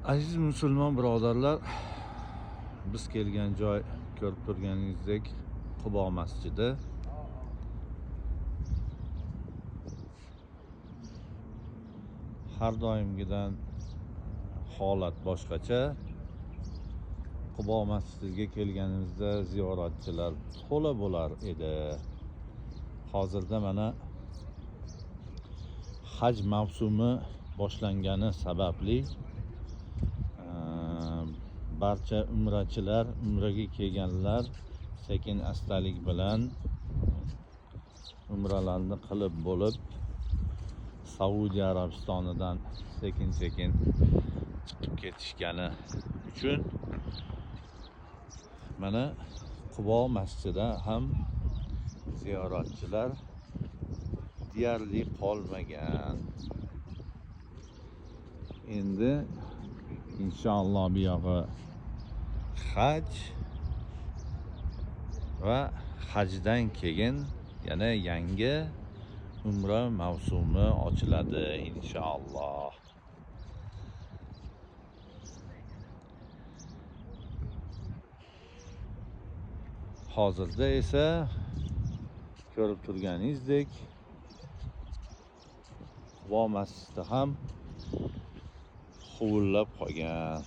Aziz musulmon birodarlar, biz kelgan joy ko'rib turganingizdek Qubo masjidi. Har doimgidan holat boshqacha. Qubo masjidiga kelganimizda ziyoratchilar to'la bo'lar edi. Hozirda mana haj mavsumi boshlangani sababli barcha umrachilar, umraga kelganlar sekin astalik bilan umralarni qilib bo'lib Saudiya Arabistonidan sekin chiqib ketishgani uchun mana Qubo masjidida ham ziyoratchilar deyarli qolmagan. Endi inshaalloh bu yog'i haj va hajdan keyin yana yangi umra mavsumi ochiladi inshaalloh. Hozirda esa ko'rib turganingizdek Qubo masjidi ham huvullab qolgan.